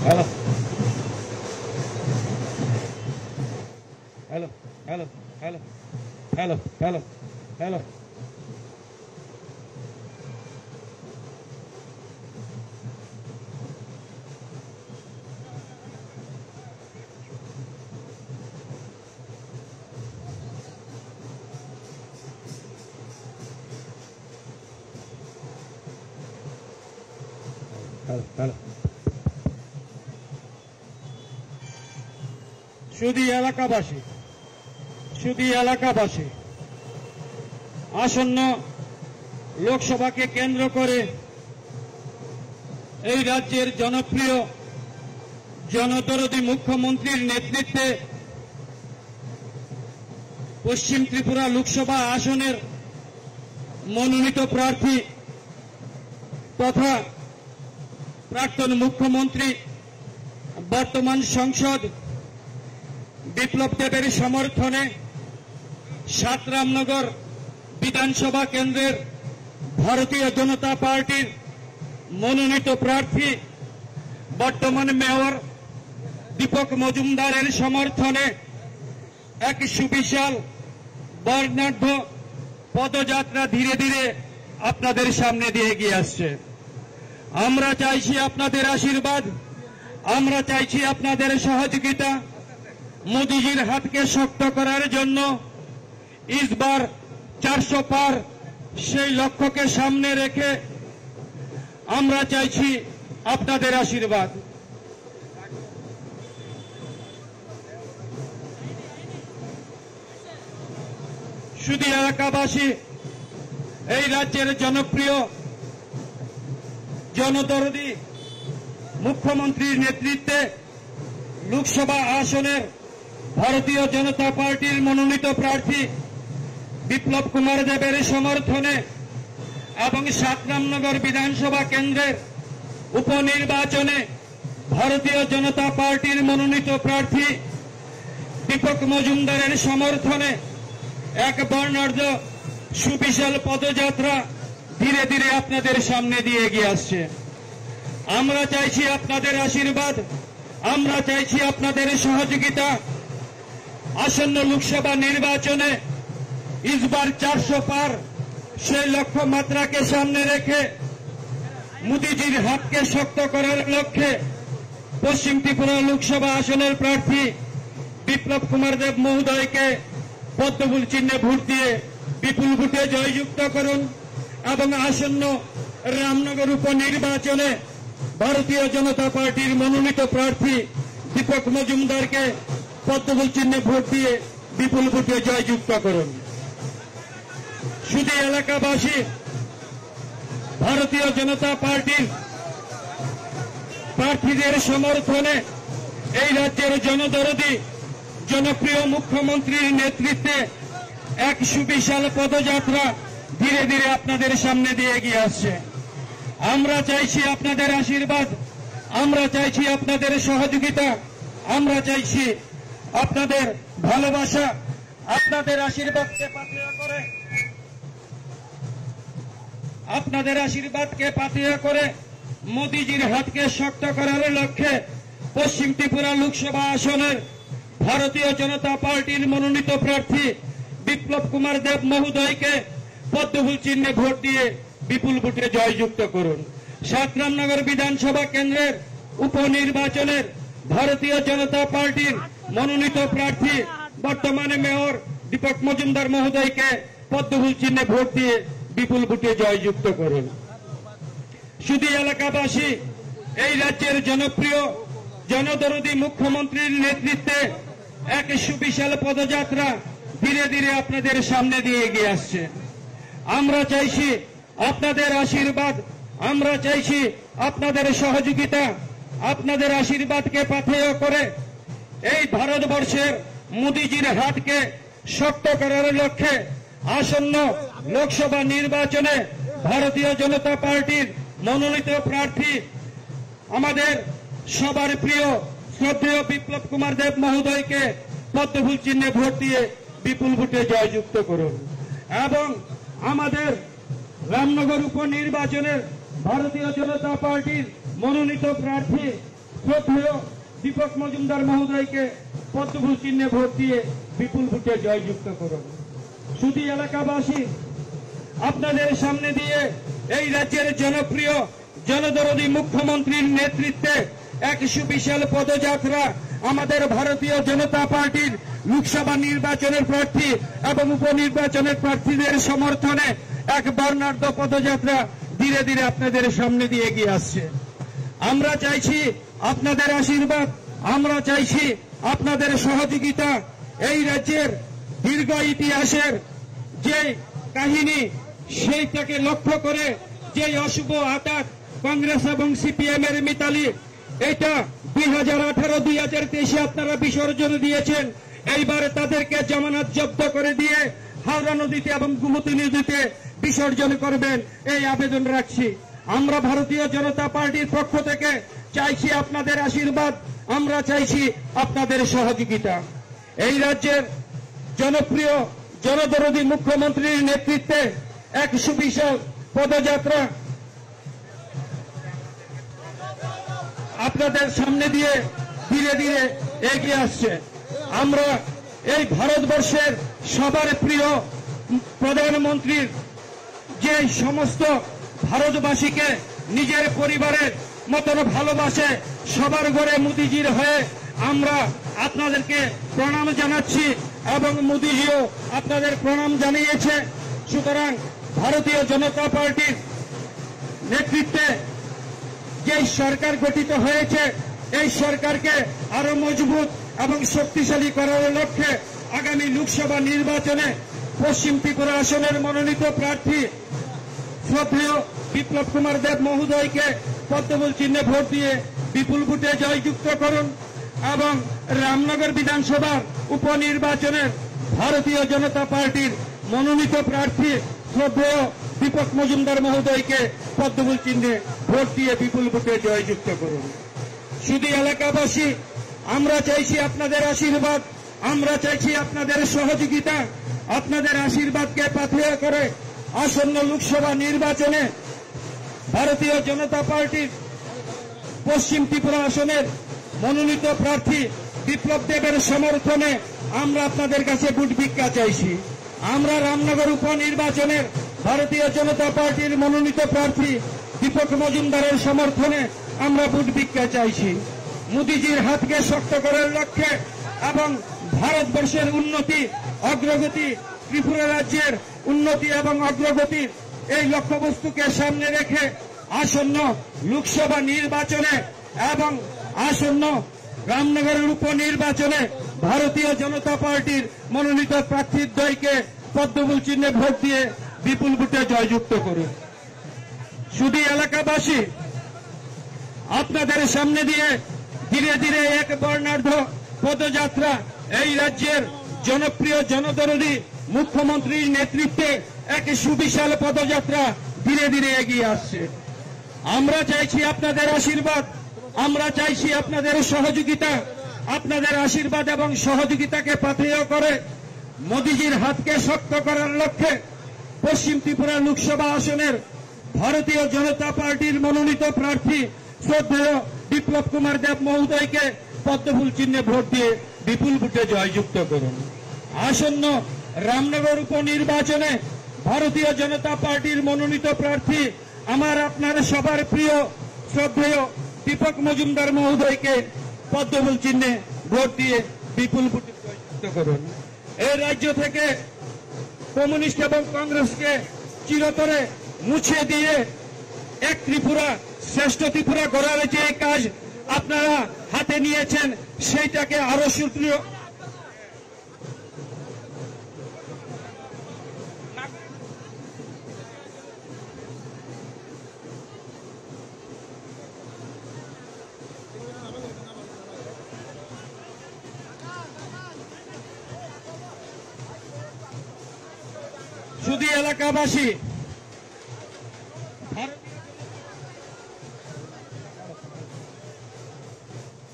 Hello hello hello hello hello hello hello hello hello শুধু এলাকাবাসী আসন্ন লোকসভাকে কেন্দ্র করে এই রাজ্যের জনপ্রিয় জনদরদী মুখ্যমন্ত্রীর নেতৃত্বে পশ্চিম ত্রিপুরা লোকসভা আসনের মনোনীত প্রার্থী তথা প্রাক্তন মুখ্যমন্ত্রী বর্তমান সাংসদ বিপ্লব দেবের সমর্থনে সাতরামনগর বিধানসভা কেন্দ্রের ভারতীয় জনতা পার্টির মনোনীত প্রার্থী বর্তমান মেয়র দীপক মজুমদারের সমর্থনে এক সুবিশাল বর্ণাঢ্য পদযাত্রা ধীরে ধীরে আপনাদের সামনে দিয়ে এগিয়ে আসছে। আমরা চাইছি আপনাদের আশীর্বাদ, আমরা চাইছি আপনাদের সহযোগিতা। মোদিজির হাতকে শক্ত করার জন্য ইসবার 400 পার সেই লক্ষ্যকে সামনে রেখে আমরা চাইছি আপনাদের আশীর্বাদ। শুধু এলাকাবাসী এই রাজ্যের জনপ্রিয় জনদরদী মুখ্যমন্ত্রীর নেতৃত্বে লোকসভা আসনের ভারতীয় জনতা পার্টির মনোনীত প্রার্থী বিপ্লব কুমার দেবের সমর্থনে এবং সাতরামনগর বিধানসভা কেন্দ্রের উপনির্বাচনে ভারতীয় জনতা পার্টির মনোনীত প্রার্থী দীপক মজুমদারের সমর্থনে এক বর্ণাঢ্য সুবিশাল পদযাত্রা ধীরে ধীরে আপনাদের সামনে দিয়ে এগিয়ে আসছে। আমরা চাইছি আপনাদের আশীর্বাদ, আমরা চাইছি আপনাদের সহযোগিতা। আসন্ন লোকসভা নির্বাচনে ইসবার 400 পার সেই লক্ষ্যমাত্রাকে সামনে রেখে মোদিজির হাতকে শক্ত করার লক্ষ্যে পশ্চিম ত্রিপুরা লোকসভা আসনের প্রার্থী বিপ্লব কুমার দেব মহোদয়কে পদ্মফুল চিহ্নে ভোট দিয়ে বিপুল ভোটে জয়যুক্ত করুন এবং আসন্ন রামনগর উপনির্বাচনে ভারতীয় জনতা পার্টির মনোনীত প্রার্থী দীপক মজুমদারকে পদ্মফুল চিহ্নে ভোট দিয়ে বিপুল ভোটে জয়যুক্ত করুন। শুধু এলাকাবাসী ভারতীয় জনতা পার্টির প্রার্থীদের সমর্থনে এই রাজ্যের জনদরদী জনপ্রিয় মুখ্যমন্ত্রীর নেতৃত্বে এক সুবিশাল পদযাত্রা ধীরে ধীরে আপনাদের সামনে দিয়ে এগিয়ে আসছে। আমরা চাইছি আপনাদের আশীর্বাদ, আমরা চাইছি আপনাদের সহযোগিতা, আমরা চাইছি আপনাদের ভালোবাসা। আপনাদের আশীর্বাদকে পাথেয় করে মোদিজির হাতকে শক্ত করার লক্ষ্যে পশ্চিম ত্রিপুরা লোকসভা আসনের ভারতীয় জনতা পার্টির মনোনীত প্রার্থী বিপ্লব কুমার দেব মহোদয়কে পদ্মফুল চিহ্নে ভোট দিয়ে বিপুল ভোটে জয়যুক্ত করুন। সাতরামনগর বিধানসভা কেন্দ্রের উপনির্বাচনের ভারতীয় জনতা পার্টির মনোনীত প্রার্থী বর্তমানে মেয়র দীপক মজুমদার মহোদয়কে পদ্মফুল চিহ্নে ভোট দিয়ে বিপুল ভোটে জয়যুক্ত করুন। শুধু এলাকাবাসী এই রাজ্যের জনপ্রিয় জনদরদী মুখ্যমন্ত্রীর নেতৃত্বে এক সুবিশাল পদযাত্রা ধীরে ধীরে আপনাদের সামনে দিয়ে এগিয়ে আসছে। আমরা চাইছি আপনাদের আশীর্বাদ, আমরা চাইছি আপনাদের সহযোগিতা। আপনাদের আশীর্বাদকে পাথেয় করে এই ভারতবর্ষের মোদিজির হাতকে শক্ত করার লক্ষ্যে আসন্ন লোকসভা নির্বাচনে ভারতীয় জনতা পার্টির মনোনীত প্রার্থী আমাদের সবার প্রিয় শ্রদ্ধেয় বিপ্লব কুমার দেব মহোদয়কে পদ্মফুল চিহ্নে ভোট দিয়ে বিপুল ভোটে জয়যুক্ত করুন এবং আমাদের রামনগর উপনির্বাচনের ভারতীয় জনতা পার্টির মনোনীত প্রার্থী শ্রদ্ধেয় দীপক মজুমদার মহোদয়কে পদ্মফুল চিহ্নে ভোট দিয়ে বিপুল ভোটে জয়যুক্ত করুন। শুধু এলাকাবাসী, আপনাদের সামনে দিয়ে এই রাজ্যের জনপ্রিয় জনদরদী মুখ্যমন্ত্রীর নেতৃত্বে এক সুবিশাল পদযাত্রা আমাদের ভারতীয় জনতা পার্টির লোকসভা নির্বাচনের প্রার্থী এবং উপনির্বাচনের প্রার্থীদের সমর্থনে এক বর্ণাঢ্য পদযাত্রা ধীরে ধীরে আপনাদের সামনে দিয়ে এগিয়ে আসছে। আমরা চাইছি আপনাদের আশীর্বাদ, আমরা চাইছি আপনাদের সহযোগিতা। এই রাজ্যের দীর্ঘ ইতিহাসের যে কাহিনী, সেইটাকে লক্ষ্য করে যে অশুভ আঘাত কংগ্রেস এবং সিপিএম এর মিতালি, এটা 2018-2023 আপনারা বিসর্জন দিয়েছেন। এইবার তাদেরকে জামানত জব্দ করে দিয়ে হাওড়া নদীতে এবং গোমতী নদীতে বিসর্জন করবেন, এই আবেদন রাখছি। আমরা ভারতীয় জনতা পার্টির পক্ষ থেকে চাইছি আপনাদের আশীর্বাদ, আমরা চাইছি আপনাদের সহযোগিতা। এই রাজ্যের জনপ্রিয় জনদরদী মুখ্যমন্ত্রীর নেতৃত্বে এক সুবিশাল পদযাত্রা আপনাদের সামনে দিয়ে ধীরে ধীরে এগিয়ে আসছে। আমরা এই ভারতবর্ষের সবার প্রিয় প্রধানমন্ত্রীর যে সমস্ত ভারতবাসীকে নিজের পরিবারের মতন ভালোবাসে, সবার ঘরে মোদিজির হয়ে আমরা আপনাদেরকে প্রণাম জানাচ্ছি এবং মোদিজিও আপনাদের প্রণাম জানিয়েছে। সুতরাং ভারতীয় জনতা পার্টির নেতৃত্বে যে সরকার গঠিত হয়েছে, এই সরকারকে আরো মজবুত এবং শক্তিশালী করার লক্ষ্যে আগামী লোকসভা নির্বাচনে পশ্চিম ত্রিপুরা আসনের মনোনীত প্রার্থী শ্রদ্ধেয় বিপ্লব কুমার দেব মহোদয়কে পদ্মফুল চিহ্নে ভোট দিয়ে বিপুল ভোটে জয়যুক্ত করুন এবং রামনগর বিধানসভার উপনির্বাচনের ভারতীয় জনতা পার্টির মনোনীত প্রার্থী শ্রদ্ধেয় দীপক মজুমদার মহোদয়কে পদ্মফুল চিহ্নে ভোট দিয়ে বিপুল ভোটে জয়যুক্ত করুন। শুধু এলাকাবাসী, আমরা চাইছি আপনাদের আশীর্বাদ, আমরা চাইছি আপনাদের সহযোগিতা। আপনাদের আশীর্বাদকে পাথেয় করে আসন্ন লোকসভা নির্বাচনে ভারতীয় জনতা পার্টির পশ্চিম ত্রিপুরা আসনের মনোনীত প্রার্থী বিপ্লব দেবের সমর্থনে আমরা আপনাদের কাছে ভোট ভিক্ষা চাইছি। আমরা রামনগর উপনির্বাচনের ভারতীয় জনতা পার্টির মনোনীত প্রার্থী দীপক মজুমদারের সমর্থনে আমরা ভোট ভিক্ষা চাইছি। মোদিজির হাতকে শক্ত করার লক্ষ্যে এবং ভারতবর্ষের উন্নতি অগ্রগতি, ত্রিপুরা রাজ্যের উন্নতি এবং অগ্রগতির এই লক্ষ্যবস্তুকে সামনে রেখে আসন্ন লোকসভা নির্বাচনে এবং আসন্ন রামনগরের উপনির্বাচনে ভারতীয় জনতা পার্টির মনোনীত প্রার্থীদ্বয়কে পদ্মফুল চিহ্নে ভোট দিয়ে বিপুল ভোটে জয়যুক্ত করুন। শুধু এলাকাবাসী, আপনাদের সামনে দিয়ে ধীরে ধীরে এক বর্ণাঢ্য পদযাত্রা এই রাজ্যের জনপ্রিয় জনদরদী মুখ্যমন্ত্রীর নেতৃত্বে এক সুবিশাল পদযাত্রা ধীরে ধীরে এগিয়ে আসছে। আমরা চাইছি আপনাদের আশীর্বাদ, আমরা চাইছি আপনাদের সহযোগিতা। আপনাদের আশীর্বাদ এবং সহযোগিতাকে পাথেয় করে মোদিজির হাতকে শক্ত করার লক্ষ্যে পশ্চিম ত্রিপুরা লোকসভা আসনের ভারতীয় জনতা পার্টির মনোনীত প্রার্থী শ্রদ্ধেয় বিপ্লব কুমার দেব মহোদয়কে পদ্মফুল চিহ্নে ভোট দিয়ে বিপুল ভোটে জয়যুক্ত করুন। আসন্ন রামনগর উপনির্বাচনে ভারতীয় জনতা পার্টির মনোনীত প্রার্থী আমার আপনার সবার প্রিয় শ্রদ্ধেয় দীপক মজুমদার মহোদয়কে পদ্মফুল চিহ্নে ভোট দিয়ে বিপুল ভোটে জয়যুক্ত করুন। এই রাজ্য থেকে কমিউনিস্ট এবং কংগ্রেসকে চিরতরে মুছে দিয়ে এক ত্রিপুরা শ্রেষ্ঠ ত্রিপুরা গড়ার যে কাজ আপনারা হাতে নিয়েছেন, সেইটাকে আরো সুদৃঢ় শুধু এলাকাবাসী,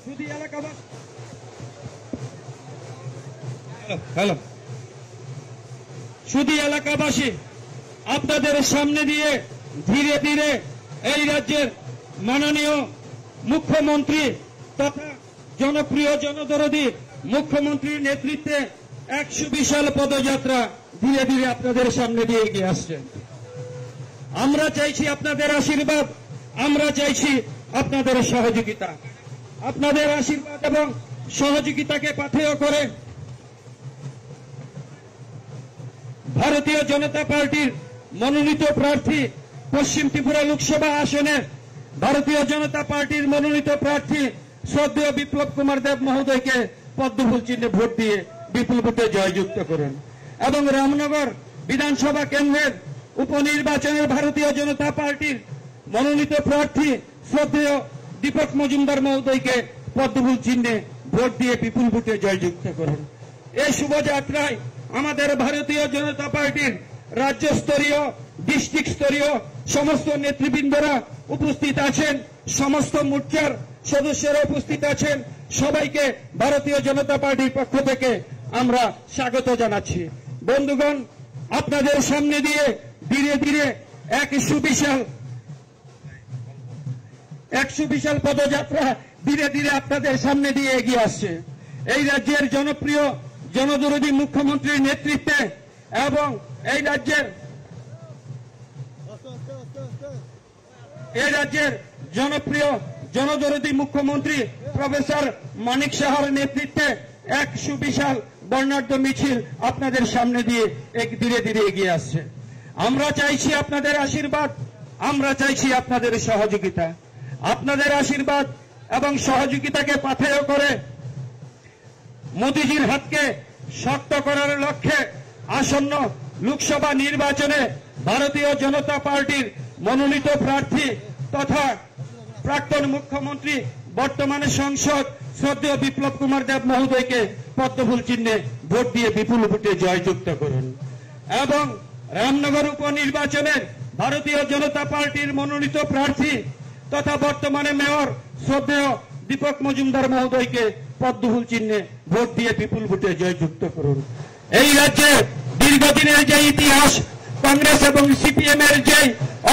শুধু এলাকাবাসী শুধু এলাকাবাসী আপনাদের সামনে দিয়ে ধীরে ধীরে এই রাজ্যের মাননীয় মুখ্যমন্ত্রী তথা জনপ্রিয় জনদরদী মুখ্যমন্ত্রীর নেতৃত্বে এক সুবিশাল পদযাত্রা ধীরে ধীরে আপনাদের সামনে দিয়ে এগিয়ে আসছে। আমরা চাইছি আপনাদের আশীর্বাদ, আমরা চাইছি আপনাদের সহযোগিতা। আপনাদের আশীর্বাদ এবং সহযোগিতাকে পাথেয় করে ভারতীয় জনতা পার্টির মনোনীত প্রার্থী পশ্চিম ত্রিপুরা লোকসভা আসনে ভারতীয় জনতা পার্টির মনোনীত প্রার্থী শ্রদ্ধেয় বিপ্লব কুমার দেব মহোদয়কে পদ্মফুল চিহ্নে ভোট দিয়ে বিপুল ভোটে জয়যুক্ত করুন এবং রামনগর বিধানসভা কেন্দ্রের উপনির্বাচনের ভারতীয় জনতা পার্টির মনোনীত প্রার্থী শ্রদ্ধেয় দীপক মজুমদার মহোদয়কে পদ্মফুল চিহ্নে ভোট দিয়ে বিপুল ভোটে জয়যুক্ত করুন। এই শুভযাত্রায় আমাদের ভারতীয় জনতা পার্টির রাজ্য স্তরীয়, ডিস্ট্রিক্ট স্তরীয় সমস্ত নেতৃবৃন্দরা উপস্থিত আছেন, সমস্ত মোর্চার সদস্যরা উপস্থিত আছেন। সবাইকে ভারতীয় জনতা পার্টির পক্ষ থেকে আমরা স্বাগত জানাচ্ছি। বন্ধুগণ, আপনাদের সামনে দিয়ে ধীরে ধীরে এক সুবিশাল পদযাত্রা ধীরে ধীরে আপনাদের সামনে দিয়ে এগিয়ে আসছে। এই রাজ্যের জনপ্রিয় জনদরদী মুখ্যমন্ত্রীর নেতৃত্বে এবং এই রাজ্যের জনপ্রিয় জনদরদী মুখ্যমন্ত্রী প্রফেসর মানিক সাহার নেতৃত্বে এক সুবিশাল বর্ণাঢ্য মিছিল আপনাদের সামনে দিয়ে ধীরে ধীরে এগিয়ে আসছে। আমরা চাইছি আপনাদের আশীর্বাদ, আমরা চাইছি আপনাদের সহযোগিতা। আপনাদের আশীর্বাদ এবং সহযোগিতাকে পাথেয় করে মোদিজির হাতকে শক্ত করার লক্ষ্যে আসন্ন লোকসভা নির্বাচনে ভারতীয় জনতা পার্টির মনোনীত প্রার্থী তথা প্রাক্তন মুখ্যমন্ত্রী বর্তমানে সাংসদ শ্রদ্ধেয় বিপ্লব কুমার দেব মহোদয়কে পদ্মফুল চিহ্নে ভোট দিয়ে বিপুল ভোটে জয়যুক্ত করুন এবং রামনগর উপনির্বাচনের ভারতীয় জনতা পার্টির মনোনীত প্রার্থী তথা বর্তমানে মেয়র শ্রদ্ধেয় দীপক মজুমদার মহোদয়কে পদ্মফুল চিহ্নে ভোট দিয়ে বিপুল ভোটে জয়যুক্ত করুন। এই রাজ্যে দীর্ঘদিনের যে ইতিহাস, কংগ্রেস এবং সিপিএম এর যে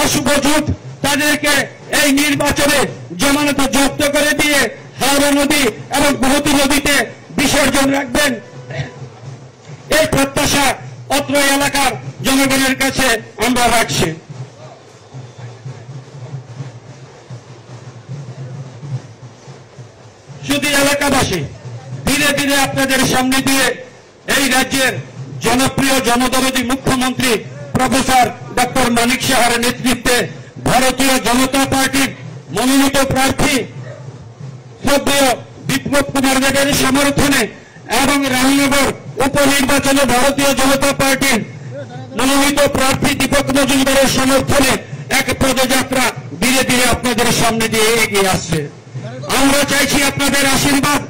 অশুভ জোট, তাদেরকে এই নির্বাচনে জমানত জব্দ করে দিয়ে হাওড়া নদী এবং বহুতী নদীতে বিসর্জন রাখবেন, এই প্রত্যাশা অত্র এলাকার জনগণের কাছে আমরা রাখছি। শুধু এলাকাবাসী ধীরে ধীরে আপনাদের সামনে দিয়ে এই রাজ্যের জনপ্রিয় জনদরদী মুখ্যমন্ত্রী প্রফেসর ডক্টর মানিক সাহার নেতৃত্বে ভারতীয় জনতা পার্টির মনোনীত প্রার্থী শ্রদ্ধেয় বিপ্লব কুমার দেবের সমর্থনে এবং রামনগর উপনির্বাচনে ভারতীয় জনতা পার্টির মনোনীত প্রার্থী দীপক মজুমদারের সমর্থনে এক পদযাত্রা ধীরে ধীরে আপনাদের সামনে দিয়ে এগিয়ে আসছে। আমরা চাইছি আপনাদের আশীর্বাদ,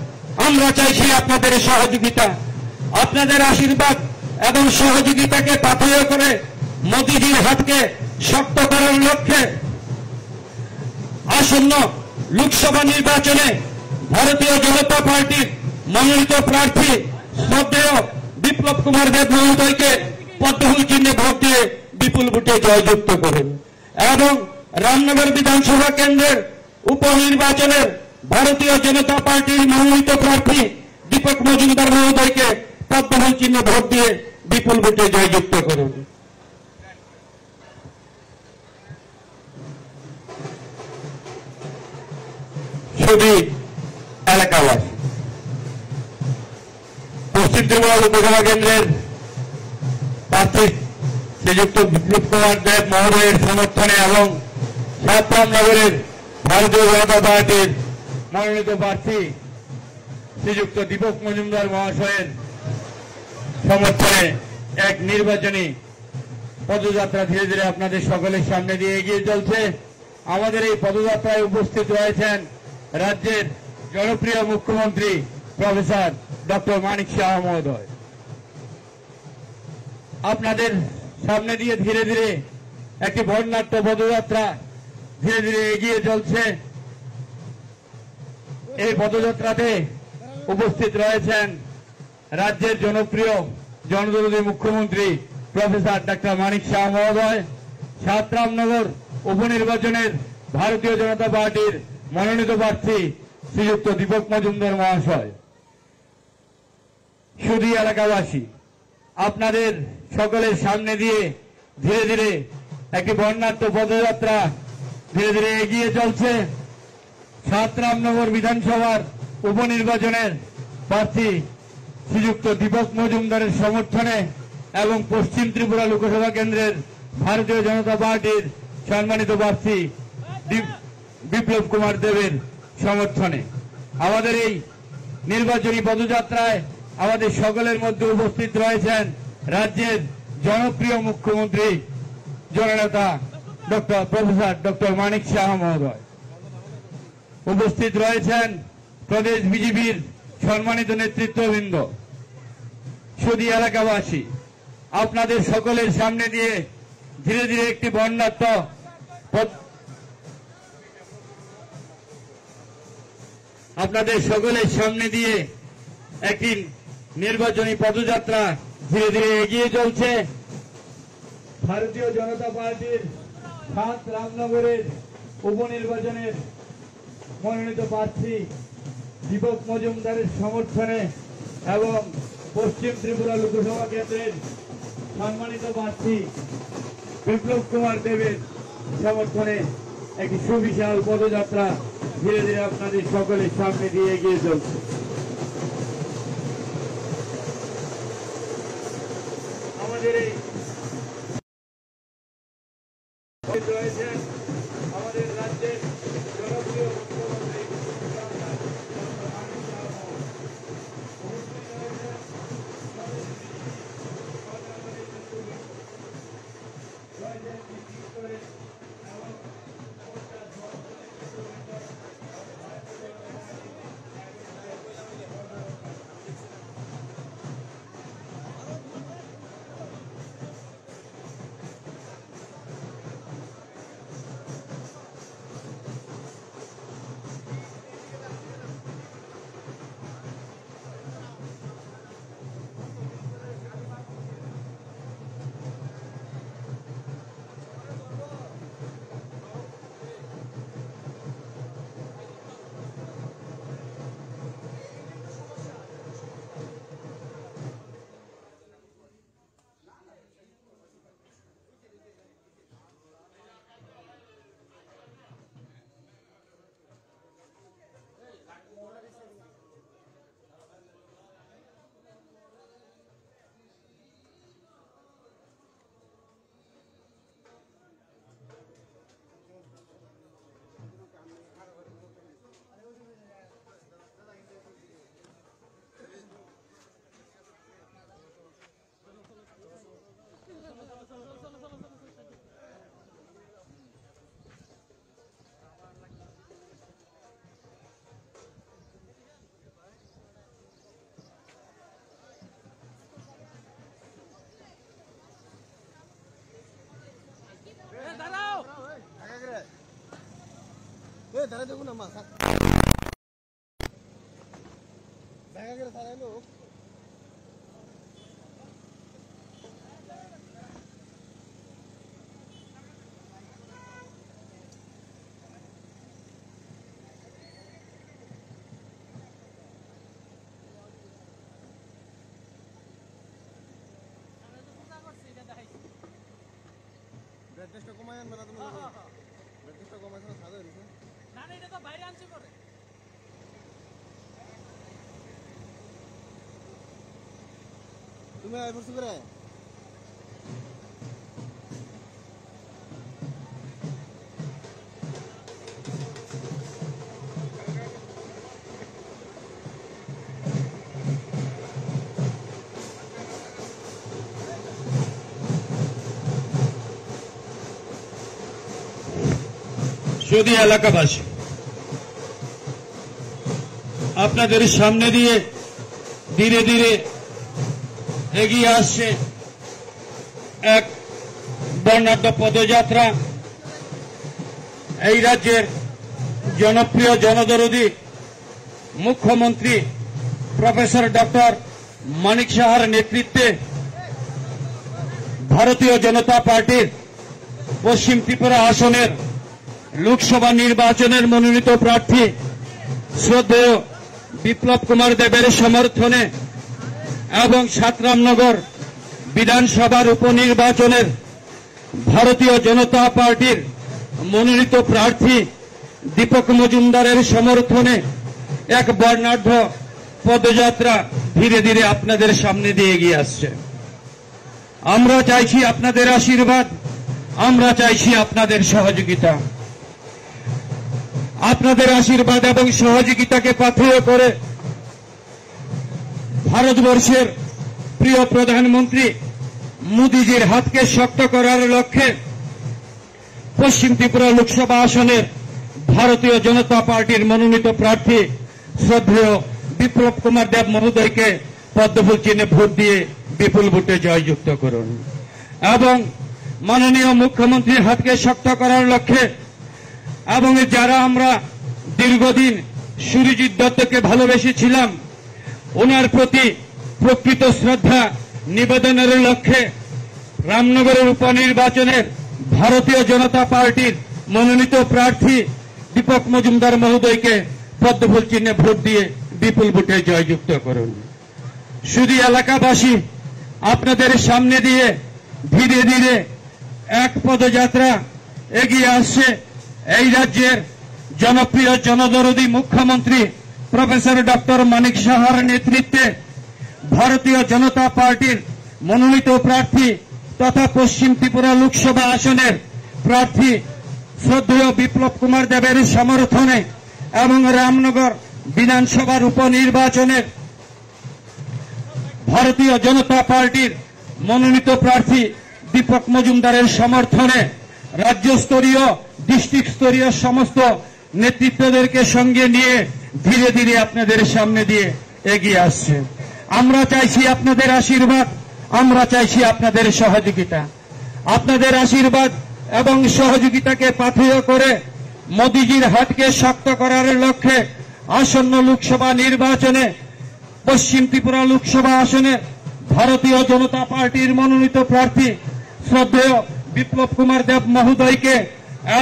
আমরা চাইছি আপনাদের সহযোগিতা। আপনাদের আশীর্বাদ এবং সহযোগিতাকে পাথেয় করে মোদিজির হাতকে শক্ত করার লক্ষ্যে আসন্ন লোকসভা নির্বাচনে ভারতীয় জনতা পার্টির মনোনীত প্রার্থী শ্রদ্ধেয় বিপ্লব কুমার দেব মহোদয়কে পদ্মফুল চিহ্নে ভোট দিয়ে বিপুল ভোটে জয়যুক্ত করেন এবং রামনগর বিধানসভা কেন্দ্রের উপনির্বাচনের ভারতীয় জনতা পার্টির মনোনীত প্রার্থী দীপক মজুমদার মহোদয়কে পদ্মফুল চিহ্নে ভোট দিয়ে বিপুল ভোটে জয়যুক্ত করুন। শুধু এলাকাবাসী পশ্চিম ত্রিপুরা লোকসভা কেন্দ্রের প্রার্থী শ্রীযুক্ত বিপ্লব কুমার দেব মহোদয়ের সমর্থনে এবং সাতরামনগরের ভারতীয় জনতা পার্টির মনোনীত প্রার্থী শ্রীযুক্ত দীপক মজুমদার মহাশয়ের সমর্থনে এক নির্বাচনী পদযাত্রা ধীরে ধীরে আপনাদের সকলের সামনে দিয়ে এগিয়ে চলছে। আমাদের এই পদযাত্রায় উপস্থিত রয়েছেন রাজ্যের জনপ্রিয় মুখ্যমন্ত্রী প্রফেসর ডক্টর মানিক সাহা মহোদয়। আপনাদের সামনে দিয়ে ধীরে ধীরে একটি বর্ণাঢ্য পদযাত্রা ধীরে ধীরে এগিয়ে চলছে। এই পদযাত্রাতে উপস্থিত রয়েছেন রাজ্যের জনপ্রিয় জনদরদী মুখ্যমন্ত্রী প্রফেসর ডক্টর মানিক সাহা মহোদয়, সাতরামনগর উপনির্বাচনের ভারতীয় জনতা পার্টির মনোনীত প্রার্থী শ্রীযুক্ত দীপক মজুমদার মহাশয়, সুধী এলাকাবাসী, আপনাদের সকলের সামনে দিয়ে ধীরে ধীরে একটি বর্ণাঢ্য পদযাত্রা ধীরে ধীরে এগিয়ে চলছে। ৭ রামনগর বিধানসভার উপনির্বাচনের প্রার্থী শ্রীযুক্ত দীপক মজুমদারের সমর্থনে এবং পশ্চিম ত্রিপুরা লোকসভা কেন্দ্রের ভারতীয় জনতা পার্টির সম্মানিত প্রার্থী বিপ্লব কুমার দেবের সমর্থনে আমাদের এই নির্বাচনী পদযাত্রায় আমাদের সকলের মধ্যে উপস্থিত রয়েছেন রাজ্যের জনপ্রিয় মুখ্যমন্ত্রী জননেতা প্রফেসর ডক্টর মানিক শাহ মহোদয়, উপস্থিত রয়েছেন প্রদেশ বিজেপির সম্মানিত নেতৃত্ববৃন্দ, সুধী এলাকাবাসী। আপনাদের সকলের সামনে দিয়ে ধীরে ধীরে একটি বর্ণাঢ্য আপনাদের সকলের সামনে দিয়ে একটি নির্বাচনী পদযাত্রা ধীরে ধীরে এগিয়ে চলছে। ভারতীয় জনতা পার্টির ৭ রামনগরের উপনির্বাচনের মনোনীত প্রার্থী দীপক মজুমদারের সমর্থনে এবং পশ্চিম ত্রিপুরা লোকসভা কেন্দ্রের সম্মানিত প্রার্থী বিপ্লব কুমার দেবের সমর্থনে একটি সুবিশাল পদযাত্রা ধীরে ধীরে আপনাদের সকলের সামনে দিয়ে এগিয়ে চলছে। আমাদের এই রয়েছেন আমাদের রাজ্যের জনপ্রিয় মুখ্যমন্ত্রী দাঁড়া দেখুন আমার দেখা গেলে দাঁড়াইলো ব্রেডটা কমায় আনবে না তুমি ব্রেডটা কমায় না সাদা হইছে না না এটা তো বাইরে আনছে করে তুমি আই পড়ছ করে সুধী এলাকাবাসী, আপনাদের সামনে দিয়ে ধীরে ধীরে এগিয়ে আসছে এক বর্ণাঢ্য পদযাত্রা। এই রাজ্যের জনপ্রিয় জনদরদী মুখ্যমন্ত্রী প্রফেসর ডক্টর মানিক সাহার নেতৃত্বে ভারতীয় জনতা পার্টির পশ্চিম ত্রিপুরা আসনের লোকসভা নির্বাচনের মনোনীত প্রার্থী শ্রদ্ধেয় বিপ্লব কুমার দেবের সমর্থনে এবং সাতরামনগর বিধানসভার উপনির্বাচনের ভারতীয় জনতা পার্টির মনোনীত প্রার্থী দীপক মজুমদারের সমর্থনে এক বর্ণাঢ্য পদযাত্রা ধীরে ধীরে আপনাদের সামনে দিয়ে এগিয়ে আসছে। আমরা চাইছি আপনাদের আশীর্বাদ, আমরা চাইছি আপনাদের সহযোগিতা। আপনাদের আশীর্বাদ এবং সহযোগিতাকে পাথেয় করে ভারতবর্ষের প্রিয় প্রধানমন্ত্রী মোদিজির হাতকে শক্ত করার লক্ষ্যে পশ্চিম ত্রিপুরা লোকসভা আসনের ভারতীয় জনতা পার্টির মনোনীত প্রার্থী শ্রদ্ধেয় বিপ্লব কুমার দেব মহোদয়কে পদ্মফুল চিহ্নে ভোট দিয়ে বিপুল ভোটে জয়যুক্ত করুন এবং মাননীয় মুখ্যমন্ত্রীর হাতকে শক্ত করার লক্ষ্যে এবং যারা আমরা দীর্ঘদিন সুরজিৎ দত্তকে ভালোবেসেছিলাম, ওনার প্রতি প্রকৃত শ্রদ্ধা নিবেদনের লক্ষ্যে রামনগরের উপনির্বাচনের ভারতীয় জনতা পার্টির মনোনীত প্রার্থী দীপক মজুমদার মহোদয়কে পদ্মফুল চিহ্নে ভোট দিয়ে বিপুল ভোটে জয়যুক্ত করুন। শুধু এলাকাবাসী আপনাদের সামনে দিয়ে ধীরে ধীরে এক পদযাত্রা এগিয়ে আসছে এই রাজ্যের জনপ্রিয় জনদরদী মুখ্যমন্ত্রী প্রফেসর ডক্টর মানিক সাহার নেতৃত্বে ভারতীয় জনতা পার্টির মনোনীত প্রার্থী তথা পশ্চিম ত্রিপুরা লোকসভা আসনের প্রার্থী শ্রদ্ধেয় বিপ্লব কুমার দেবের সমর্থনে এবং রামনগর বিধানসভার উপনির্বাচনের ভারতীয় জনতা পার্টির মনোনীত প্রার্থী দীপক মজুমদারের সমর্থনে রাজ্যস্তরীয় ডিস্ট্রিক্ট স্তরীয় সমস্ত নেতৃত্বদেরকে সঙ্গে নিয়ে ধীরে ধীরে আপনাদের সামনে দিয়ে এগিয়ে আসছে। আমরা চাইছি আপনাদের আশীর্বাদ, আমরা চাইছি আপনাদের সহযোগিতা। আপনাদের আশীর্বাদ এবং সহযোগিতাকে পাথেয় করে মোদিজির হাতকে শক্ত করার লক্ষ্যে আসন্ন লোকসভা নির্বাচনে পশ্চিম ত্রিপুরা লোকসভা আসনে ভারতীয় জনতা পার্টির মনোনীত প্রার্থী শ্রদ্ধেয় বিপ্লব কুমার দেব মহোদয়কে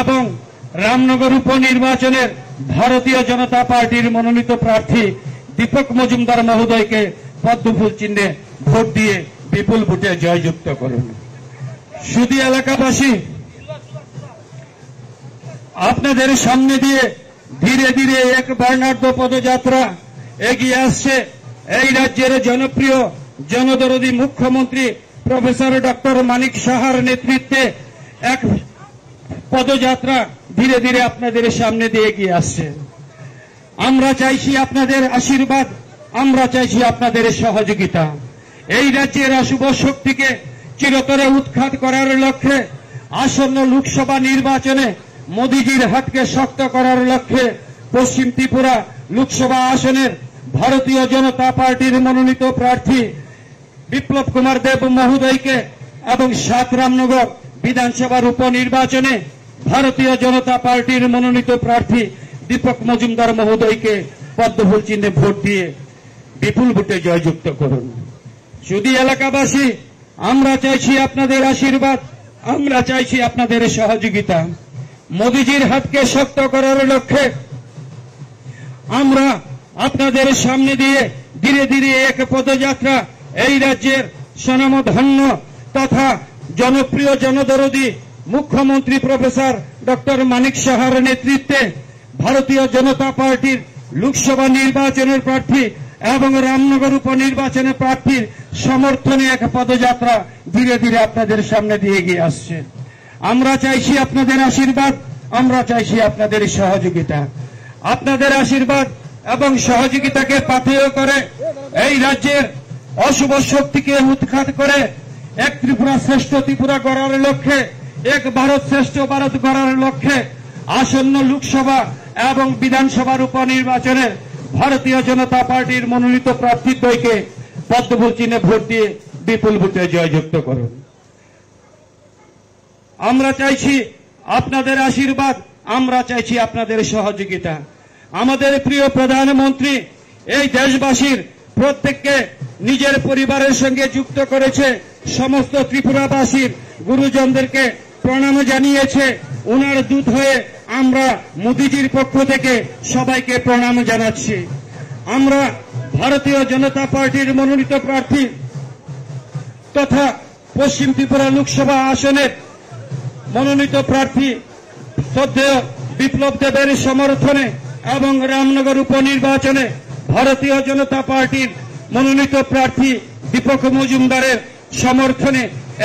এবং রামনগর উপনির্বাচনের ভারতীয় জনতা পার্টির মনোনীত প্রার্থী দীপক মজুমদার মহোদয়কে পদ্মফুল চিহ্নে ভোট দিয়ে বিপুল ভোটে জয়যুক্ত করুন। শুধু এলাকাবাসী আপনাদের সামনে দিয়ে ধীরে ধীরে এক বর্ণাঢ্য পদযাত্রা এগিয়ে আসছে এই রাজ্যের জনপ্রিয় জনদরদী মুখ্যমন্ত্রী প্রফেসর ডক্টর মানিক সাহার নেতৃত্বে এক পদযাত্রা ধীরে ধীরে আপনাদের সামনে দিয়ে এগিয়ে আসছে। আমরা চাইছি আপনাদের আশীর্বাদ, আমরা চাইছি আপনাদের সহযোগিতা। এই রাজ্যের অশুভ শক্তিকে চিরতরে উৎখাত করার লক্ষ্যে আসন্ন লোকসভা নির্বাচনে মোদিজির হাতকে শক্ত করার লক্ষ্যে পশ্চিম ত্রিপুরা লোকসভা আসনের ভারতীয় জনতা পার্টির মনোনীত প্রার্থী বিপ্লব কুমার দেব মহোদয়কে এবং সাতরামনগর বিধানসভার উপনির্বাচনে ভারতীয় জনতা পার্টির মনোনীত প্রার্থী দীপক মজুমদার মহোদয়কে পদ্মফুল চিহ্নে ভোট দিয়ে বিপুল ভোটে জয়যুক্ত করুন। শুধু এলাকাবাসী আমরা চাইছি আপনাদের আশীর্বাদ, আমরা চাইছি আপনাদের সহযোগিতা। মোদিজির হাতকে শক্ত করার লক্ষ্যে আমরা আপনাদের সামনে দিয়ে ধীরে ধীরে এক পদযাত্রা এই রাজ্যের স্বনামধন্য তথা জনপ্রিয় জনদরদী মুখ্যমন্ত্রী প্রফেসর ডক্টর মানিক সাহার নেতৃত্বে ভারতীয় জনতা পার্টির লোকসভা নির্বাচনের প্রার্থী এবং রামনগর উপনির্বাচনের প্রার্থীর সমর্থনে এক পদযাত্রা ধীরে ধীরে আপনাদের সামনে দিয়ে এগিয়ে আসছে। আমরা চাইছি আপনাদের আশীর্বাদ, আমরা চাইছি আপনাদের সহযোগিতা। আপনাদের আশীর্বাদ এবং সহযোগিতাকে পাথেয় করে এই রাজ্যের অশুভ শক্তিকে উৎখাত করে এক ত্রিপুরা শ্রেষ্ঠ ত্রিপুরা গড়ার লক্ষ্যে, এক ভারত শ্রেষ্ঠ ভারত গড়ার লক্ষ্যে আসন্ন লোকসভা এবং বিধানসভার উপনির্বাচনের ভারতীয় জনতা পার্টির মনোনীত প্রার্থীদ্বয়কে পদ্মফুল চিহ্নে ভোট দিয়ে বিপুল ভোটে জয়যুক্ত করুন। আমরা চাইছি আপনাদের আশীর্বাদ, আমরা চাইছি আপনাদের সহযোগিতা। আমাদের প্রিয় প্রধানমন্ত্রী এই দেশবাসীর প্রত্যেককে নিজের পরিবারের সঙ্গে যুক্ত করেছে, সমস্ত ত্রিপুরাবাসীর গুরুজনদেরকে প্রণাম জানিয়েছে, ওনার দূত হয়ে আমরা মোদিজির পক্ষ থেকে সবাইকে প্রণাম জানাচ্ছি। আমরা ভারতীয় জনতা পার্টির মনোনীত প্রার্থী তথা পশ্চিম ত্রিপুরা লোকসভা আসনের মনোনীত প্রার্থী শ্রদ্ধেয় বিপ্লব দেবের সমর্থনে এবং রামনগর উপনির্বাচনে ভারতীয় জনতা পার্টির মনোনীত প্রার্থী দীপক মজুমদারের সমর্থনে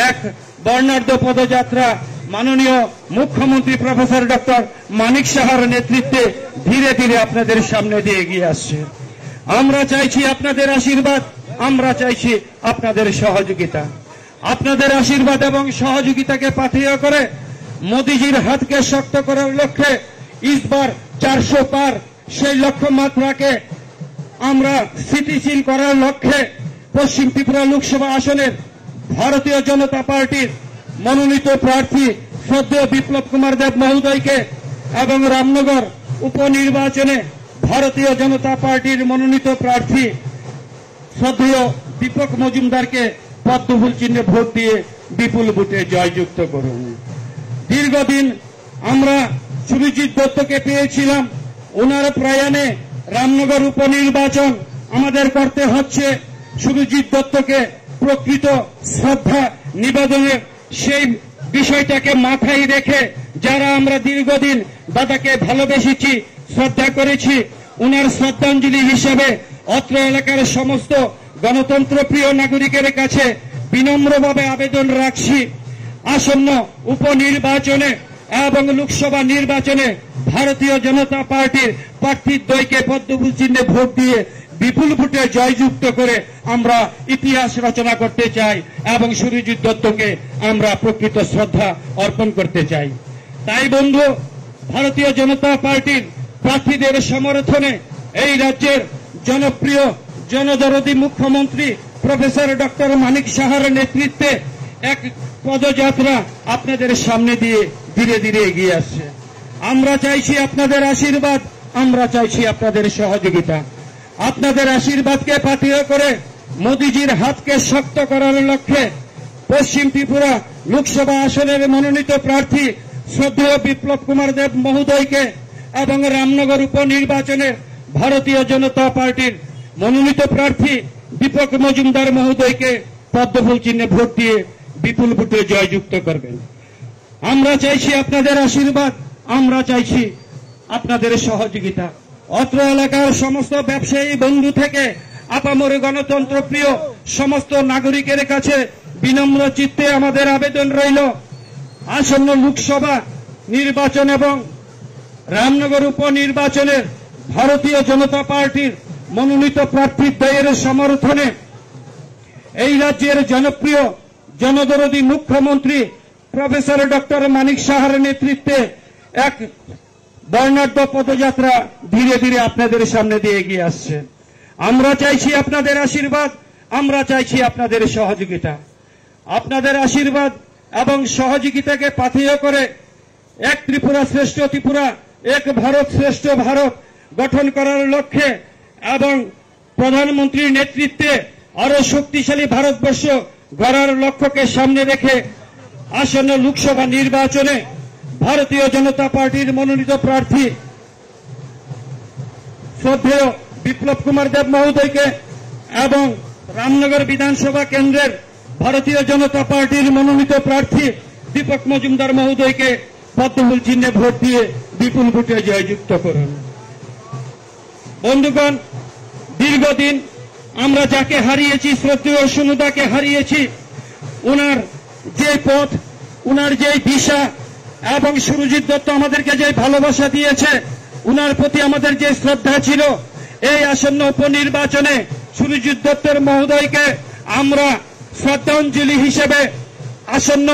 এক বর্ণাঢ্য পদযাত্রা মাননীয় মুখ্যমন্ত্রী প্রফেসর ডক্টর মানিক সাহার নেতৃত্বে ধীরে ধীরে আপনাদের সামনে দিয়ে এগিয়ে আসছে। আমরা চাইছি আপনাদের আশীর্বাদ, আমরা চাইছি আপনাদের সহযোগিতা। আপনাদের আশীর্বাদ এবং সহযোগিতাকে পাথেয় করে মোদিজির হাতকে শক্ত করার লক্ষ্যে ইসবার 400 পার সেই লক্ষ্যমাত্রাকে আমরা স্থিতিশীল করার লক্ষ্যে পশ্চিম ত্রিপুরা লোকসভা আসনের ভারতীয় জনতা পার্টির মনোনীত প্রার্থী শ্রদ্ধেয় বিপ্লব কুমার দেব মহোদয়কে এবং রামনগর উপনির্বাচনে ভারতীয় জনতা পার্টির মনোনীত প্রার্থী শ্রদ্ধেয় দীপক মজুমদারকে পদ্মফুল চিহ্নে ভোট দিয়ে বিপুল ভোটে জয়যুক্ত করুন। দীর্ঘদিন আমরা সুরজিৎ দত্তকে পেয়েছিলাম, ওনার প্রয়াণে রামনগর উপনির্বাচন আমাদের করতে হচ্ছে সুরজিৎ দত্তকে প্রকৃত শ্রদ্ধা নিবেদনের সেই বিষয়টাকে মাথায় রেখে যারা আমরা দীর্ঘদিন দাদাকে ভালোবেসেছি, শ্রদ্ধা করেছি, ওনার শ্রদ্ধাঞ্জলি হিসেবে অত্র এলাকার সমস্ত গণতন্ত্রপ্রিয় নাগরিকের কাছে বিনম্রভাবে আবেদন রাখছি, আসন্ন উপনির্বাচনে এবং লোকসভা নির্বাচনে ভারতীয় জনতা পার্টির প্রার্থীদ্বয়কে পদ্মফুল চিহ্নে ভোট দিয়ে বিপুল ভোটে জয়যুক্ত করে আমরা ইতিহাস রচনা করতে চাই এবং সুরজিৎ দত্তকে আমরা প্রকৃত শ্রদ্ধা অর্পণ করতে চাই। তাই বন্ধু, ভারতীয় জনতা পার্টির প্রার্থীদের সমর্থনে এই রাজ্যের জনপ্রিয় জনদরদী মুখ্যমন্ত্রী প্রফেসর ডক্টর মানিক সাহার নেতৃত্বে এক পদযাত্রা আপনাদের সামনে দিয়ে ধীরে ধীরে এগিয়ে আসছে। আমরা চাইছি আপনাদের আশীর্বাদ, আমরা চাইছি আপনাদের সহযোগিতা। আপনাদের আশীর্বাদকে পাথেয় করে মোদিজির হাতকে শক্ত করার লক্ষ্যে পশ্চিম ত্রিপুরা লোকসভা আসনের মনোনীত প্রার্থী শ্রদ্ধেয় বিপ্লব কুমার দেব মহোদয়কে এবং রামনগর উপনির্বাচনের ভারতীয় জনতা পার্টির মনোনীত প্রার্থী দীপক মজুমদার মহোদয়কে পদ্মফুল চিহ্নে ভোট দিয়ে বিপুল ভোটে জয়যুক্ত করবেন। আমরা চাইছি আপনাদের আশীর্বাদ, আমরা চাইছি আপনাদের সহযোগিতা। অত্র এলাকার সমস্ত ব্যবসায়ী বন্ধু থেকে আপামর গণতন্ত্র প্রিয় সমস্ত নাগরিকের কাছে বিনম্র চিত্তে আমাদের আবেদন রইল, আসন্ন লোকসভা নির্বাচন এবং রামনগর উপনির্বাচনের ভারতীয় জনতা পার্টির মনোনীত প্রার্থীদ্বয়ের সমর্থনে এই রাজ্যের জনপ্রিয় জনদরদী মুখ্যমন্ত্রী প্রফেসর ডক্টর মানিক সাহার নেতৃত্বে এক বর্ণাঢ্য পদযাত্রা ধীরে ধীরে আপনাদের সামনে দিয়ে এগিয়ে আসছে। আমরা চাইছি আপনাদের আশীর্বাদ, আমরা চাইছি আপনাদের সহযোগিতা। আপনাদের আশীর্বাদ এবং সহযোগিতাকে পাথেয় করে এক ত্রিপুরা শ্রেষ্ঠ ত্রিপুরা, এক ভারত শ্রেষ্ঠ ভারত গঠন করার লক্ষ্যে এবং প্রধানমন্ত্রীর নেতৃত্বে আরো শক্তিশালী ভারতবর্ষ গড়ার লক্ষ্যকে সামনে রেখে আসন্ন লোকসভা নির্বাচনে ভারতীয় জনতা পার্টির মনোনীত প্রার্থী শ্রদ্ধেয় বিপ্লব কুমার দেব মহোদয়কে এবং রামনগর বিধানসভা কেন্দ্রের ভারতীয় জনতা পার্টির মনোনীত প্রার্থী দীপক মজুমদার মহোদয়কে পদ্মফুল চিহ্নে ভোট দিয়ে বিপুল ভোটে জয়যুক্ত করুন। বন্ধুগণ, দীর্ঘদিন আমরা যাকে হারিয়েছি, শ্রদ্ধেয় সুনুদাকে হারিয়েছি, উনার যে পথ, উনার যে দিশা এবং সুরজিৎ দত্ত আমাদেরকে যে ভালোবাসা দিয়েছে, উনার প্রতি আমাদের যে শ্রদ্ধা ছিল, এই আসন্ন উপনির্বাচনে সুরজিৎ দত্তর মহোদয়কে আমরা শ্রদ্ধাঞ্জলি হিসেবে আসন্ন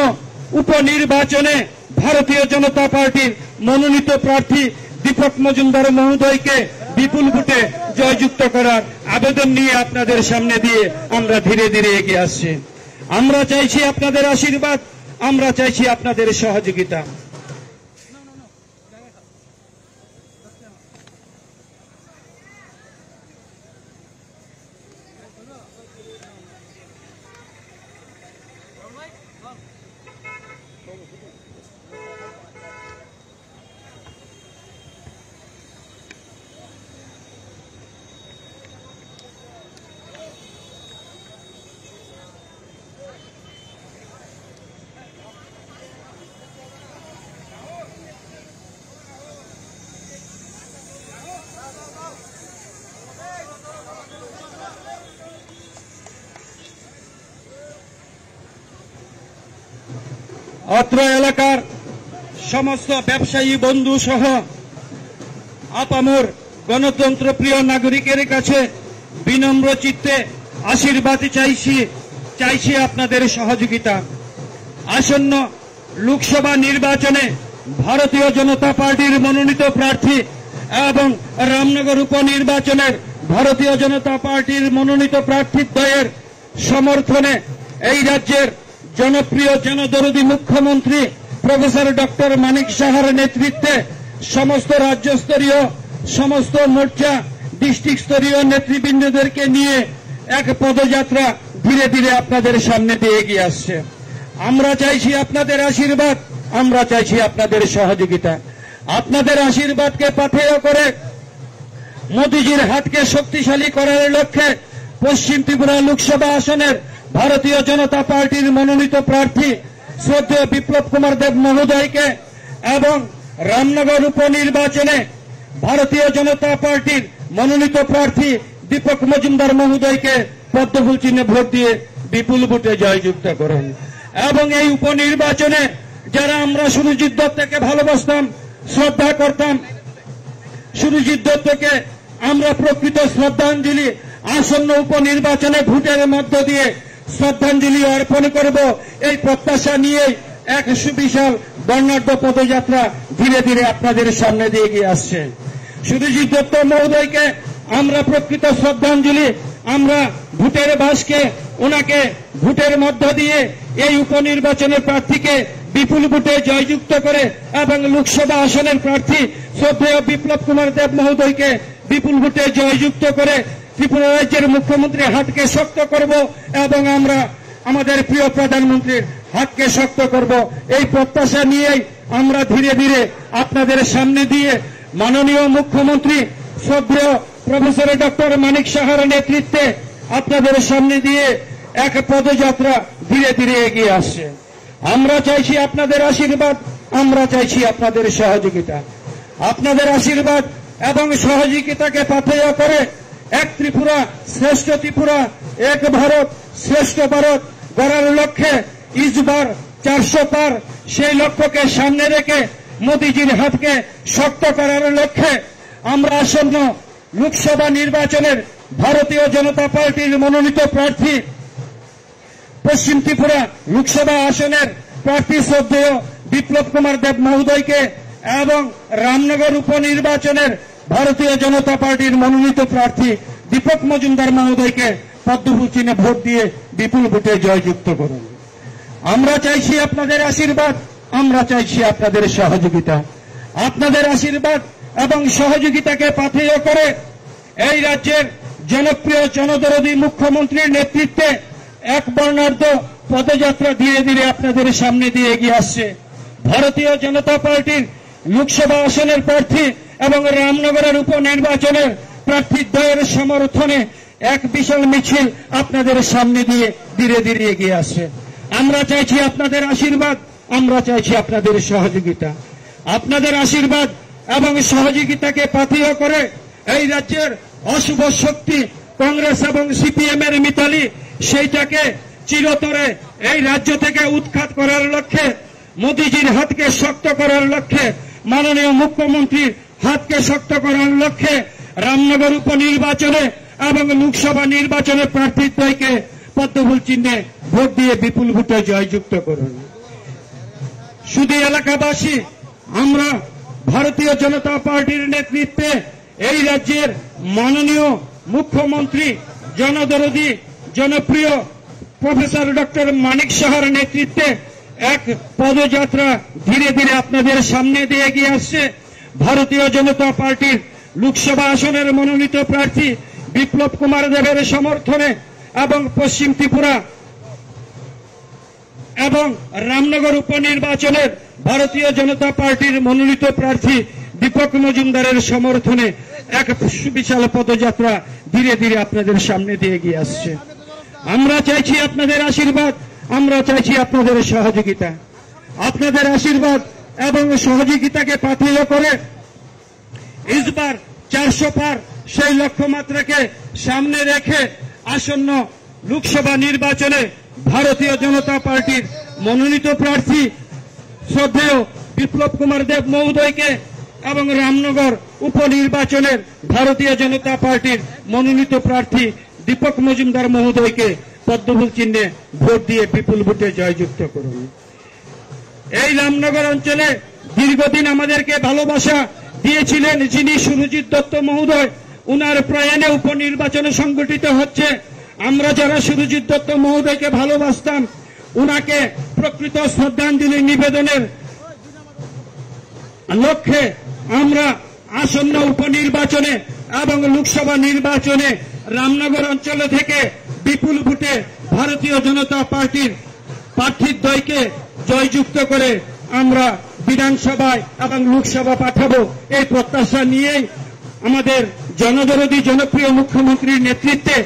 উপনির্বাচনে ভারতীয় জনতা পার্টির মনোনীত প্রার্থী দীপক মজুমদার মহোদয়কে বিপুল ভোটে জয়যুক্ত করার আবেদন নিয়ে আপনাদের সামনে দিয়ে আমরা ধীরে ধীরে এগিয়ে আসছি। আমরা চাইছি আপনাদের আশীর্বাদ, আমরা চাইছি আপনাদের সহযোগিতা। অত্র এলাকার সমস্ত ব্যবসায়ী বন্ধু সহ আপামর গণতন্ত্র প্রিয় নাগরিকের কাছে বিনম্র চিত্তে আশীর্বাদ চাইছি আপনাদের সহযোগিতা। আসন্ন লোকসভা নির্বাচনে ভারতীয় জনতা পার্টির মনোনীত প্রার্থী এবং রামনগর উপনির্বাচনের ভারতীয় জনতা পার্টির মনোনীত প্রার্থীদ্বয়ের সমর্থনে এই রাজ্যের জনপ্রিয় জনদরদী মুখ্যমন্ত্রী প্রফেসর ডক্টর মানিক সাহার নেতৃত্বে সমস্ত রাজ্যস্তরীয় সমস্ত মোর্চা ডিস্ট্রিক্ট স্তরীয় নেতৃবৃন্দদেরকে নিয়ে এক পদযাত্রা ধীরে ধীরে আপনাদের সামনে দিয়ে এগিয়ে আসছে। আমরা চাইছি আপনাদের আশীর্বাদ, আমরা চাইছি আপনাদের সহযোগিতা। আপনাদের আশীর্বাদকে পাথেয় করে মোদিজির হাতকে শক্তিশালী করার লক্ষ্যে পশ্চিম ত্রিপুরা লোকসভা আসনের ভারতীয় জনতা পার্টির মনোনীত প্রার্থী শ্রদ্ধেয় বিপ্লব কুমার দেব মহোদয়কে এবং রামনগর উপনির্বাচনে ভারতীয় জনতা পার্টির মনোনীত প্রার্থী দীপক মজুমদার মহোদয়কে পদ্মফুল চিহ্নে ভোট দিয়ে বিপুল ভোটে জয়যুক্ত করুন। এবং এই উপনির্বাচনে যারা আমরা সুরজিৎ দত্তকে ভালোবাসতাম, শ্রদ্ধা করতাম, সুরজিৎ দত্তকে আমরা প্রকৃত শ্রদ্ধাঞ্জলি আসন্ন উপনির্বাচনে ভোটের মধ্য দিয়ে শ্রদ্ধাঞ্জলি অর্পণ করব, এই প্রত্যাশা নিয়ে এক সুবিশাল বর্ণাঢ্য পদযাত্রা ধীরে ধীরে আপনাদের সামনে দিয়ে এগিয়ে আসছে। সুরজিৎ দত্ত মহোদয়কে আমরা প্রকৃত শ্রদ্ধাঞ্জলি, আমরা ভোটের বাসকে ওনাকে ভোটের মধ্য দিয়ে এই উপনির্বাচনের প্রার্থীকে বিপুল ভোটে জয়যুক্ত করে এবং লোকসভা আসনের প্রার্থী শ্রদ্ধেয় বিপ্লব কুমার দেব মহোদয়কে বিপুল ভোটে জয়যুক্ত করে ত্রিপুরা রাজ্যের মুখ্যমন্ত্রীর হাতকে শক্ত করব এবং আমরা আমাদের প্রিয় প্রধানমন্ত্রীর হাতকে শক্ত করব। এই প্রত্যাশা নিয়েই আমরা ধীরে ধীরে আপনাদের সামনে দিয়ে মাননীয় মুখ্যমন্ত্রী শ্রদ্ধেয় প্রফেসর ডক্টর মানিক সাহার নেতৃত্বে আপনাদের সামনে দিয়ে এক পদযাত্রা ধীরে ধীরে এগিয়ে আসছে। আমরা চাইছি আপনাদের আশীর্বাদ, আমরা চাইছি আপনাদের সহযোগিতা। আপনাদের আশীর্বাদ এবং সহযোগিতাকে পাথেয় করে এক ত্রিপুরা শ্রেষ্ঠ ত্রিপুরা, এক ভারত শ্রেষ্ঠ ভারত গড়ার লক্ষ্যে ইসবার 400 পার সেই লক্ষ্যকে সামনে রেখে মোদিজির হাতকে শক্ত করার লক্ষ্যে আমরা আসন্ন লোকসভা নির্বাচনের ভারতীয় জনতা পার্টির মনোনীত প্রার্থী পশ্চিম ত্রিপুরা লোকসভা আসনের প্রার্থী শ্রদ্ধেয় বিপ্লব কুমার দেব মহোদয়কে এবং রামনগর উপনির্বাচনের ভারতীয় জনতা পার্টির মনোনীত প্রার্থী দীপক মজুমদার মহোদয়কে পদ্মফুল চিহ্নে ভোট দিয়ে বিপুল ভোটে জয়যুক্ত করুন। আমরা চাইছি আপনাদের আশীর্বাদ, আমরা চাইছি আপনাদের সহযোগিতা। আপনাদের আশীর্বাদ এবং সহযোগিতাকে পাথেয় করে এই রাজ্যের জনপ্রিয় জনদরদী মুখ্যমন্ত্রীর নেতৃত্বে এক বর্ণাঢ্য পদযাত্রা ধীরে ধীরে আপনাদের সামনে দিয়ে এগিয়ে আসছে। ভারতীয় জনতা পার্টির লোকসভা আসনের প্রার্থী এবং রামনগরের উপনির্বাচনের প্রার্থীদ্বয়ের সমর্থনে এক বিশাল মিছিল আপনাদের সামনে দিয়ে ধীরে ধীরে এগিয়ে আসছে। আমরা চাইছি আপনাদের আশীর্বাদ, আমরা চাইছি আপনাদের সহযোগিতা। আপনাদের আশীর্বাদ এবং সহযোগিতাকে পাথেয় করে এই রাজ্যের অশুভ শক্তি কংগ্রেস এবং সিপিএম এর মিতালি সেইটাকে চিরতরে এই রাজ্য থেকে উৎখাত করার লক্ষ্যে, মোদিজির হাতকে শক্ত করার লক্ষ্যে, মাননীয় মুখ্যমন্ত্রীর হাতকে শক্ত করার লক্ষ্যে রামনগর উপনির্বাচনে এবং লোকসভা নির্বাচনে প্রার্থীদ্বয়কে পদ্মফুল চিহ্নে ভোট দিয়ে বিপুল ভোটে জয়যুক্ত করুন। শুধু এলাকাবাসী, আমরা ভারতীয় জনতা পার্টির নেতৃত্বে এই রাজ্যের মাননীয় মুখ্যমন্ত্রী জনদরদী জনপ্রিয় প্রফেসর ডক্টর মানিক সাহার নেতৃত্বে এক পদযাত্রা ধীরে ধীরে আপনাদের সামনে দিয়ে এগিয়ে আসছে। ভারতীয় জনতা পার্টির লোকসভা আসনের মনোনীত প্রার্থী বিপ্লব কুমার দেবের সমর্থনে এবং পশ্চিম ত্রিপুরা এবং রামনগর উপনির্বাচনের ভারতীয় জনতা পার্টির মনোনীত প্রার্থী দীপক মজুমদারের সমর্থনে এক সুবিশাল পদযাত্রা ধীরে ধীরে আপনাদের সামনে দিয়ে এগিয়ে আসছে। আমরা চাইছি আপনাদের আশীর্বাদ, আমরা চাইছি আপনাদের সহযোগিতা। আপনাদের আশীর্বাদ এবং সহযোগিতাকে পাথেয় করে ইসবার 400 পার সেই লক্ষ্যমাত্রাকে সামনে রেখে আসন্ন লোকসভা নির্বাচনে ভারতীয় জনতা পার্টির মনোনীত প্রার্থী শ্রদ্ধেয় বিপ্লব কুমার দেব মহোদয়কে এবং রামনগর উপনির্বাচনের ভারতীয় জনতা পার্টির মনোনীত প্রার্থী দীপক মজুমদার মহোদয়কে পদ্মফুল চিহ্নে ভোট দিয়ে বিপুল ভোটে জয়যুক্ত করুন। এই রামনগর অঞ্চলে দীর্ঘদিন আমাদেরকে ভালোবাসা দিয়েছিলেন যিনি সুরজিৎ দত্ত মহোদয়, উনার প্রয়াণে উপনির্বাচন সংগঠিত হচ্ছে। আমরা যারা সুরজিৎ দত্ত মহোদয়কে ভালোবাসতাম, উনাকে প্রকৃত শ্রদ্ধাঞ্জলি নিবেদনের লক্ষ্যে আমরা আসন্ন উপনির্বাচনে এবং লোকসভা নির্বাচনে রামনগর অঞ্চল থেকে বিপুল ভোটে ভারতীয় জনতা পার্টির প্রার্থীদ্বয়কে জয়যুক্ত করে আমরা বিধানসভায় এবং লোকসভা পাঠাবো, এই প্রত্যাশা নিয়েই আমাদের জনদরদী জনপ্রিয় মুখ্যমন্ত্রীর নেতৃত্বে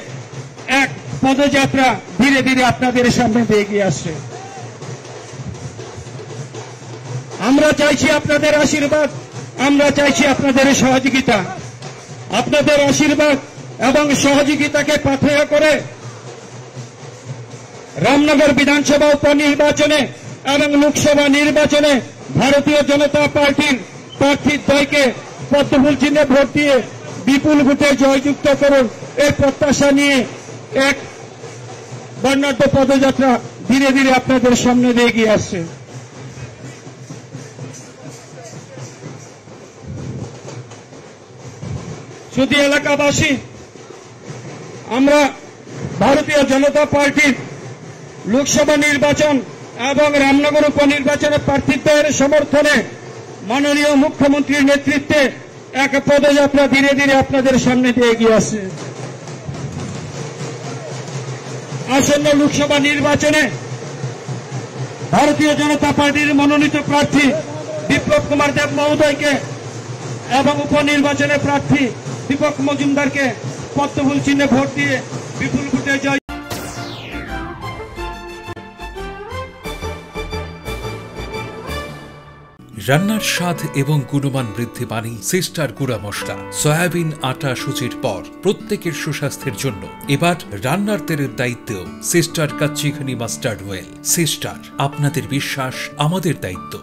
এক পদযাত্রা ধীরে ধীরে আপনাদের সামনে এগিয়ে আসছে। আমরা চাইছি আপনাদের আশীর্বাদ, আমরা চাইছি আপনাদের সহযোগিতা। আপনাদের আশীর্বাদ এবং সহযোগিতাকে পাথেয় করে রামনগর বিধানসভা উপনির্বাচনে এবং লোকসভা নির্বাচনে ভারতীয় জনতা পার্টির প্রার্থীদ্বয়কে পদ্মফুল চিহ্নে ভোট দিয়ে বিপুল ভোটে জয়যুক্ত করুন, এই প্রত্যাশা নিয়ে এক বর্ণাঢ্য পদযাত্রা ধীরে ধীরে আপনাদের সামনে এগিয়ে আসছে। শুধু এলাকাবাসী, আমরা ভারতীয় জনতা পার্টির লোকসভা নির্বাচন এবং রামনগর উপনির্বাচনের প্রার্থীত্বের সমর্থনে মাননীয় মুখ্যমন্ত্রীর নেতৃত্বে এক পদযাত্রা ধীরে ধীরে আপনাদের সামনে দিয়ে এগিয়ে আসছে। আসন্ন লোকসভা নির্বাচনে ভারতীয় জনতা পার্টির মনোনীত প্রার্থী বিপ্লব কুমার দেব মহোদয়কে এবং উপনির্বাচনের প্রার্থী দীপক মজুমদারকে পদ্মফুল চিহ্নে ভোট দিয়ে বিপুল ভোটে জয়। রান্নার স্বাদ এবং গুণমান বৃদ্ধি পানি সিস্টার গুঁড়া মশলা, সয়াবিন আটা সুজির পর প্রত্যেকের সুস্বাস্থ্যের জন্য এবার রান্নার তেলের দায়িত্বেও sister kachi ghani mustard oil. Sister, আপনাদের বিশ্বাস আমাদের দায়িত্ব।